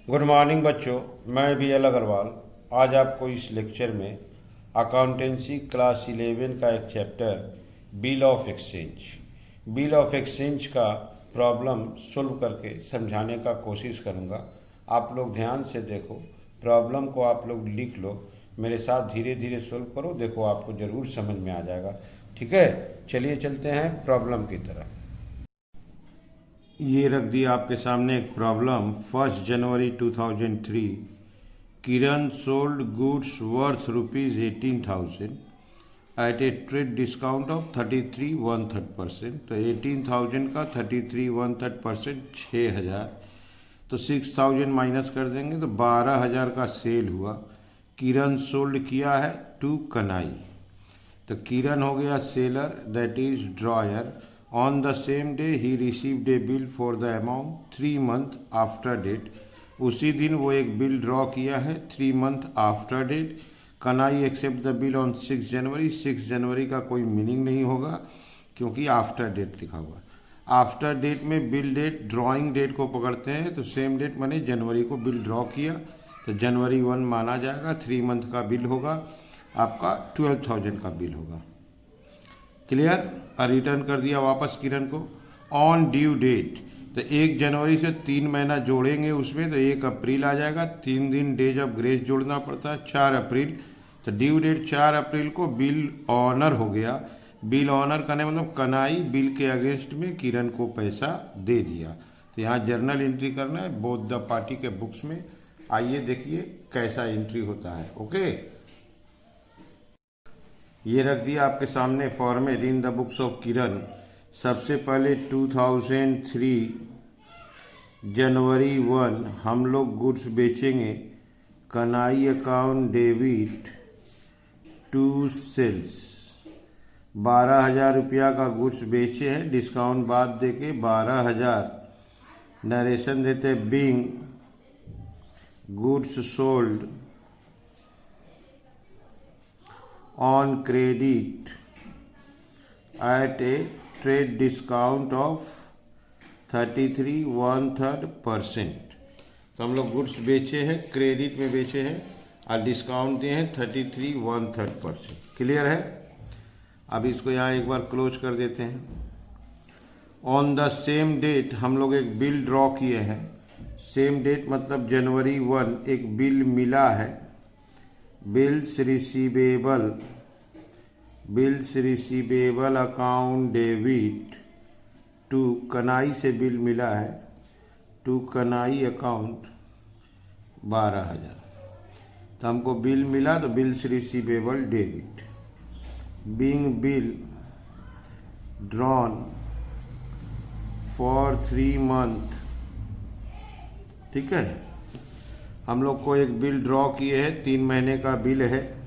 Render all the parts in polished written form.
Good morning बच्चों, मैं BL Agarwal आज आपको इस लेक्चर में अकाउंटेंसी क्लास 11 का एक चैप्टर बिल ऑफ एक्सचेंज का प्रॉब्लम सोल्व करके समझाने का कोशिश करूँगा। आप लोग ध्यान से देखो, प्रॉब्लम को आप लोग लिख लो, मेरे साथ धीरे धीरे सोल्व करो, देखो आपको ज़रूर समझ में आ जाएगा। ठीक है, चलिए चलते हैं प्रॉब्लम की तरफ। ये रख दिया आपके सामने एक प्रॉब्लम। 1 जनवरी 2003 Kiran sold goods worth ₹18,000 at a trade discount of 33 1/3%। तो 18,000 का 33 1/3% 6,000, तो 6,000 माइनस कर देंगे तो 12,000 का सेल हुआ। किरण सोल्ड किया है टू कनाई, तो किरण हो गया seller, that is drawer. On the same day ही received a bill for the amount 3 months after date. उसी दिन वो एक बिल ड्रॉ किया है 3 months after date. Kanai accept the bill on 6 जनवरी। 6 जनवरी का कोई मीनिंग नहीं होगा क्योंकि आफ्टर डेट लिखा हुआ है। आफ्टर डेट में बिल डेट ड्राइंग डेट को पकड़ते हैं, तो सेम डेट माने जनवरी को बिल ड्रॉ किया तो जनवरी 1 माना जाएगा। 3 month का बिल होगा, आपका 12,000 का बिल होगा। क्लियर? रिटर्न कर दिया वापस किरण को। ऑन ड्यू डेट, तो 1 जनवरी से 3 महीना जोड़ेंगे उसमें, तो 1 अप्रैल आ जाएगा। 3 दिन डेज ऑफ ग्रेस जोड़ना पड़ता है, 4 अप्रैल। तो ड्यू डेट 4 अप्रैल को बिल ऑनर हो गया। बिल ऑनर करने मतलब कनाई बिल के अगेंस्ट में किरण को पैसा दे दिया। तो यहाँ जर्नल एंट्री करना है बोथ द पार्टी के बुक्स में। आइए देखिए कैसा एंट्री होता है। ओके, ये रख दिया आपके सामने format in the books of Kiran. सबसे पहले 2003 जनवरी 1 हम लोग गुड्स बेचेंगे। कनाई अकाउंट डेबिट टू सेल्स, 12,000 रुपया का गुड्स बेचे हैं, डिस्काउंट बाद दे के 12,000। नरेशन देते being goods sold on credit at a trade discount of 33 1/3%। तो हम लोग गुड्स बेचे हैं, क्रेडिट में बेचे हैं और डिस्काउंट दिए हैं 33 1/3%। क्लियर है? अब इसको यहाँ एक बार क्लोज कर देते हैं। ऑन द सेम डेट हम लोग एक बिल ड्रॉ किए हैं। सेम डेट मतलब जनवरी 1 एक बिल मिला है। Bills receivable account debit to Kanai से बिल मिला है, टू कनाई अकाउंट 12,000। तो हमको बिल मिला तो bills receivable debit being bill drawn for 3 months। ठीक है, हम लोग को एक बिल ड्रॉ किए हैं, 3 महीने का बिल है,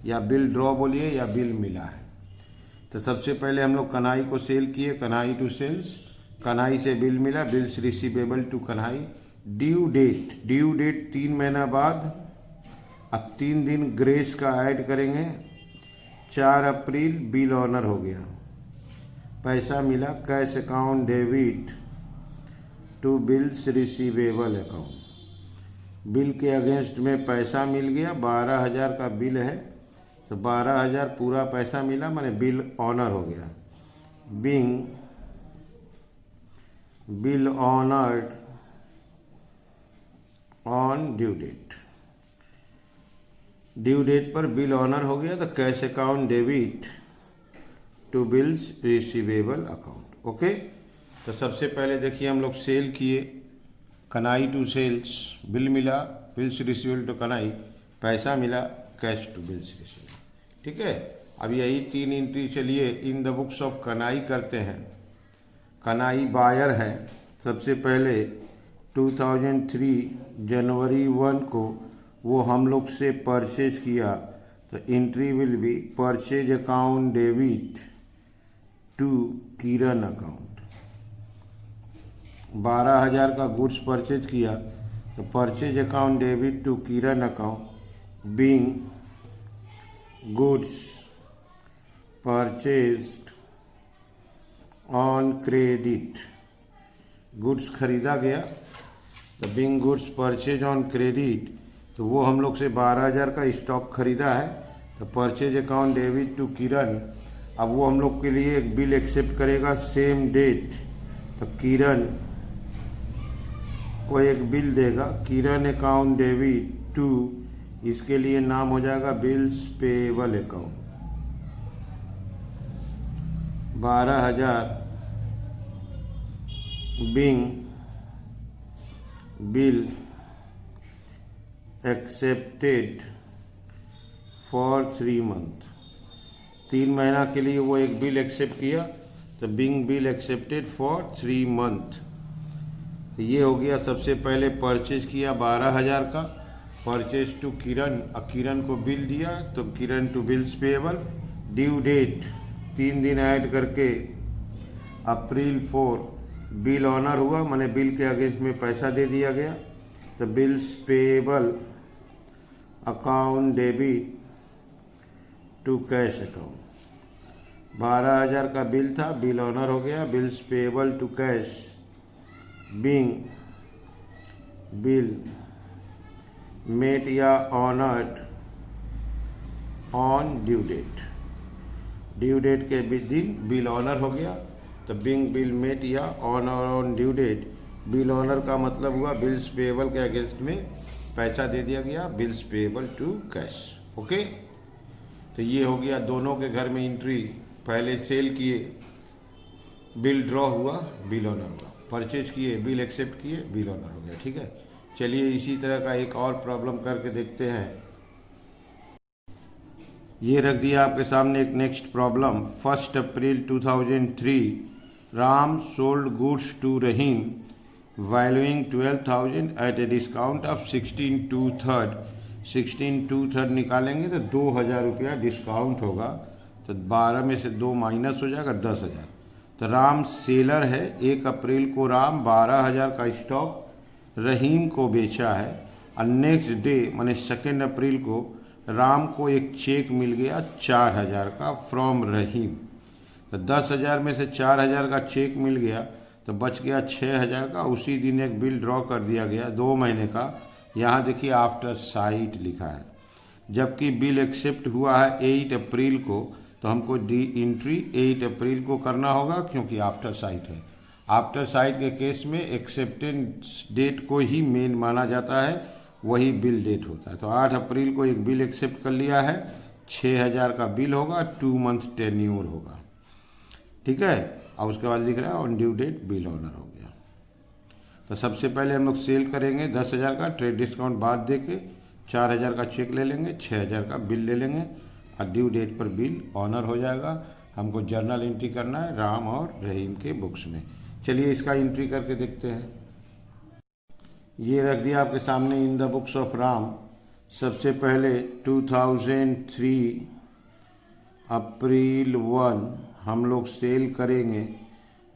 या बिल ड्रॉ बोलिए या बिल मिला है। तो सबसे पहले हम लोग कनाई को सेल किए, कनाई टू सेल्स। कनाई से बिल मिला, bills receivable to Kanai. Due date 3 महीना बाद, अब 3 दिन ग्रेस का ऐड करेंगे। 4 अप्रैल बिल ऑनर हो गया, पैसा मिला। Cash account debit to bills receivable account, bill के अगेंस्ट में पैसा मिल गया। 12,000 का बिल है तो 12,000 पूरा पैसा मिला, माने बिल ऑनर हो गया। Being bill honoured on due date, due date पर बिल ऑनर हो गया तो cash account debit to bills receivable account. Okay, तो सबसे पहले देखिए हम लोग सेल किए, कनाई टू सेल्स, बिल मिला, बिल्स रिसीवेबल टू कनाई, पैसा मिला, कैश टू बिल्स रिसीवेबल। ठीक है, अब यही 3 एंट्री चलिए इन द बुक्स ऑफ कनाई करते हैं। कनाई बायर है। सबसे पहले 2003 जनवरी 1 को वो हम लोग से परचेज किया, तो entry will be purchase account debit to Kiran account. 12,000 का गुड्स परचेज किया तो purchase account debit to Kiran account being goods purchased on credit, goods खरीदा गया तो being goods purchase on credit, तो वो हम लोग से 12,000 का स्टॉक खरीदा है। तो परचेज अकाउंट डेबिट टू किरण, अब वो हम लोग के लिए एक बिल एक्सेप्ट करेगा सेम डेट। तो किरण को एक बिल देगा, किरण अकाउंट डेबिट टू, इसके लिए नाम हो जाएगा bills payable account. 12,000 being bill accepted for 3 month, 3 महीना के लिए वो एक बिल एक्सेप्ट किया। तो being bill accepted for 3 month, तो ये हो गया। सबसे पहले परचेज किया 12,000 का, परचेज टू किरण, किरण को बिल दिया, तो Kiran to bills payable. Due date 3 दिन ऐड करके अप्रैल 4, बिल ऑनर हुआ, माने बिल के अगेंस्ट में पैसा दे दिया गया। तो bills payable account debit to cash account, 12,000 का बिल था, बिल ऑनर हो गया, bills payable to cash. Being bill met या honoured on due date, due date के दिन बिल ऑनर हो गया। तो बिंग बिल मेट या honour on due date, bill honour का मतलब हुआ बिल्स पेएबल के अगेंस्ट में पैसा दे दिया गया, bills payable to cash. Okay, तो ये हो गया दोनों के घर में एंट्री। पहले सेल किए, बिल ड्रॉ हुआ, बिल ऑनर हुआ, परचेज किए, बिल एक्सेप्ट किए, बिल ऑनर हो गया। ठीक है, चलिए इसी तरह का एक और प्रॉब्लम करके देखते हैं। ये रख दिया आपके सामने एक next problem. 1 April 2003 Ram sold goods to Rahim valuing 12,000 at a discount of 16 2/3। 16 2/3 निकालेंगे तो 2,000 रुपया डिस्काउंट होगा, तो 12 में से 2 माइनस हो जाएगा, 10,000। तो राम सेलर है, 1 अप्रैल को राम 12,000 का स्टॉक रहीम को बेचा है, और नेक्स्ट डे माने 2 अप्रैल को राम को एक चेक मिल गया 4,000 का फ्रॉम रहीम। तो 10,000 में से 4,000 का चेक मिल गया, तो बच गया 6,000 का। उसी दिन एक बिल ड्रॉ कर दिया गया 2 महीने का, यहाँ देखिए आफ्टर साइट लिखा है, जबकि बिल एक्सेप्ट हुआ है 8 अप्रैल को, तो हमको डी एंट्री 8 अप्रैल को करना होगा, क्योंकि आफ्टर साइट है। आफ्टर साइट के केस में एक्सेप्टेंस डेट को ही मेन माना जाता है, वही बिल डेट होता है। तो 8 अप्रैल को एक बिल एक्सेप्ट कर लिया है, 6,000 का बिल होगा, 2 मंथ टेन्योर होगा। ठीक है, और उसके बाद लिख रहा है on due date bill honour हो गया। तो सबसे पहले हम लोग सेल करेंगे 10,000 का, ट्रेड डिस्काउंट बाद दे के 4,000 का चेक ले लेंगे, 6,000 का बिल ले लेंगे, और ड्यू डेट पर बिल ऑनर हो जाएगा। हमको जर्नल एंट्री करना है राम और रहीम के बुक्स में। चलिए इसका एंट्री करके देखते हैं। ये रख दिया आपके सामने इन द बुक्स ऑफ राम। सबसे पहले 2003 अप्रैल 1 हम लोग सेल करेंगे,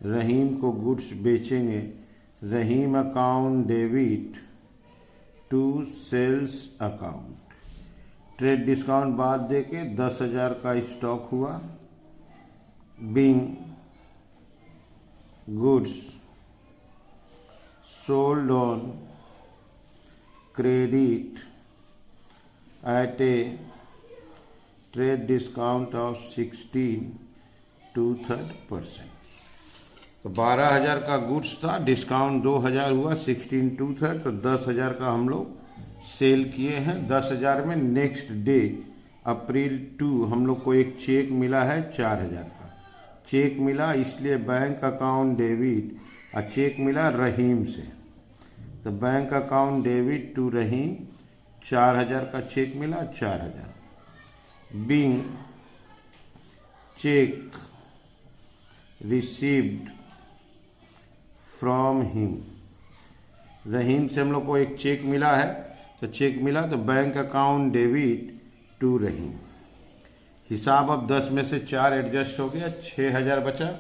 रहीम को गुड्स बेचेंगे, Rahim account debit to sales account, trade discount बाद दे के 10,000 का स्टॉक हुआ। Being goods sold on credit at a trade discount of 16 2/3%। तो 12,000 का गुड्स था, डिस्काउंट 2,000 हुआ, 16 2/3, तो 10,000 का हम लोग सेल किए हैं। 10,000 में नेक्स्ट डे अप्रैल 2 हम लोग को एक चेक मिला है 4,000 का। चेक मिला इसलिए बैंक अकाउंट डेबिट, और चेक मिला रहीम से, तो bank account debit to Rahim, 4,000 का चेक मिला, 4,000। Being cheque received from him, Rahim से हम लोग को एक चेक मिला है, तो चेक मिला तो बैंक अकाउंट डेबिट टू रहीम। हिसाब अब 10 में से 4 एडजस्ट हो गया, 6,000 बचा।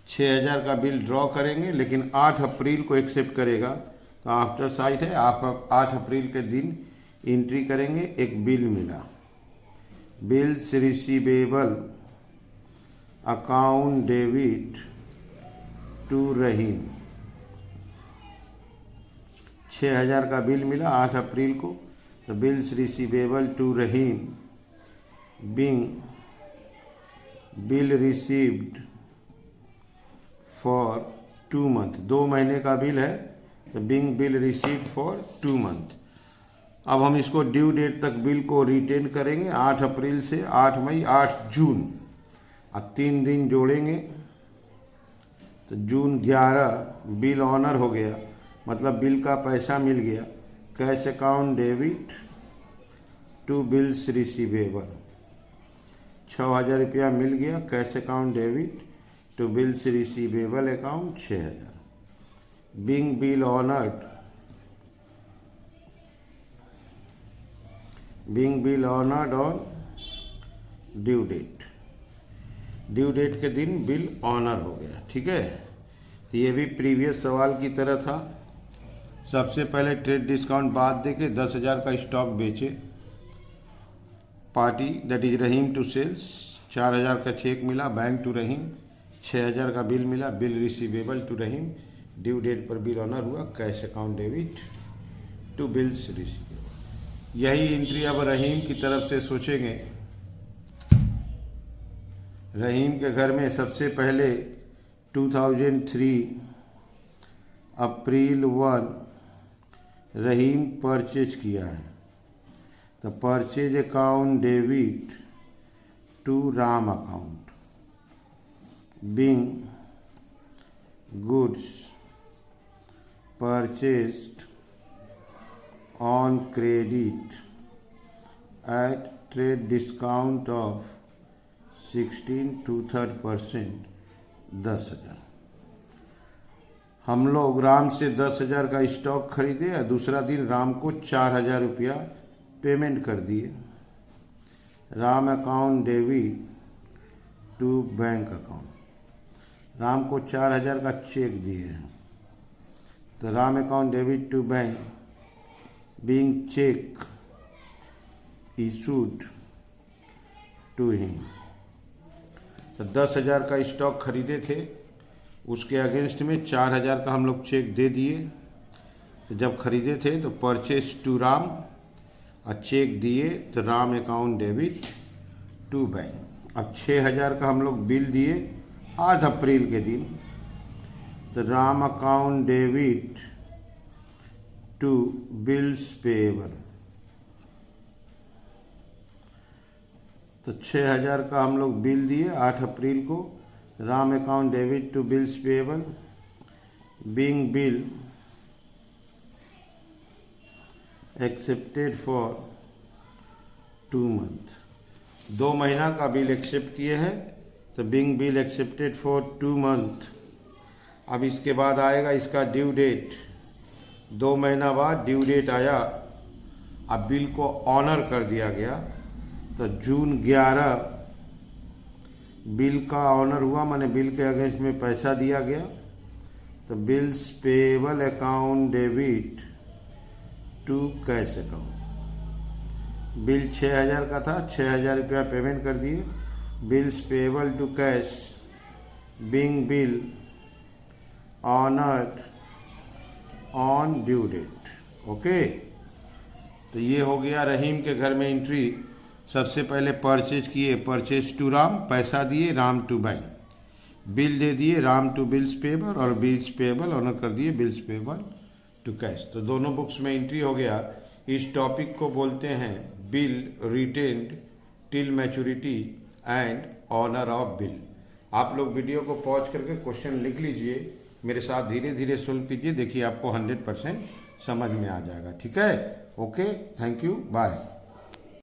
6,000 का बिल ड्रॉ करेंगे, लेकिन 8 अप्रैल को एक्सेप्ट करेगा, तो आफ्टर साइट है, आप 8 अप्रैल के दिन एंट्री करेंगे। एक बिल मिला, bills receivable account debit to Rahim, 6,000 का बिल मिला 8 अप्रैल को। तो bills receivable to Rahim being bill received for 2 month, 2 महीने का बिल है, तो being bill received for 2 month. अब हम इसको ड्यू डेट तक बिल को रिटेन करेंगे, 8 अप्रैल से 8 मई 8 जून। अब 3 दिन जोड़ेंगे तो जून 11 बिल ऑनर हो गया, मतलब बिल का पैसा मिल गया। Cash account debit to bills receivable, 6,000 रुपया मिल गया। Cash account debit to bills receivable account 6,000। Being bill honoured, being bill honoured on due date, due date के दिन बिल ऑनर हो गया। ठीक है, तो ये भी प्रीवियस सवाल की तरह था। सबसे पहले ट्रेड डिस्काउंट बाद देके 10,000 का स्टॉक बेचे party, that is Rahim to sales. 4,000 का चेक मिला बैंक टू रहीम, 6,000 का बिल मिला, bill receivable to Rahim, due date पर बिल ऑनर हुआ। Cash account debit to bills receivable. यही एंट्री अब रहीम की तरफ से सोचेंगे। रहीम के घर में सबसे पहले 2003 अप्रैल 1 रहीम परचेज किया है, तो purchase account debit to Ram account being goods purchased on credit at trade discount of 16 2/3%, 10,000। हम लोग राम से 10,000 का स्टॉक खरीदे और दूसरा दिन राम को 4,000 रुपया पेमेंट कर दिए। Ram account debit to bank account, Ram को 4,000 का चेक दिए हैं, तो Ram account debit to bank being cheque issued to him. तो 10,000 का स्टॉक खरीदे थे, उसके अगेंस्ट में 4,000 का हम लोग चेक दे दिए। तो जब खरीदे थे तो परचेज टू राम और चेक दिए, तो Ram account debit to bank. अब 6,000 का हम लोग बिल दिए 8 अप्रैल के दिन, तो Ram account debit to bills payable. तो 6,000 का हम लोग बिल दिए 8 अप्रैल को, Ram account debit to bills payable being bill accepted for 2 month. 2 महीना का बिल एक्सेप्ट किए हैं, तो being bill accepted for 2 month. अब इसके बाद आएगा इसका ड्यू डेट। 2 महीना बाद ड्यू डेट आया, अब बिल को ऑनर कर दिया गया, तो जून 11 बिल का ऑनर हुआ, माने बिल के अगेंस्ट में पैसा दिया गया। तो bills payable account debit to cash account. Bill 6,000 का था, 6,000 रुपया पेमेंट कर दिए। Bills payable to cash being bill honoured on due date. Okay, तो ये हो गया रहीम के घर में एंट्री। सबसे पहले परचेज किए, परचेज टू राम, पैसा दिए राम टू बैंक, बिल दे दिए राम टू बिल्स पेएबल, और बिल्स पेएबल ऑनर कर दिए बिल्स पेएबल टू कैश। तो दोनों बुक्स में एंट्री हो गया। इस टॉपिक को बोलते हैं bill retained till maturity and honour of bill. आप लोग वीडियो को पॉज करके क्वेश्चन लिख लीजिए, मेरे साथ धीरे धीरे सोल्व कीजिए, देखिए आपको 100% समझ में आ जाएगा। ठीक है, ओके, थैंक यू, बाय।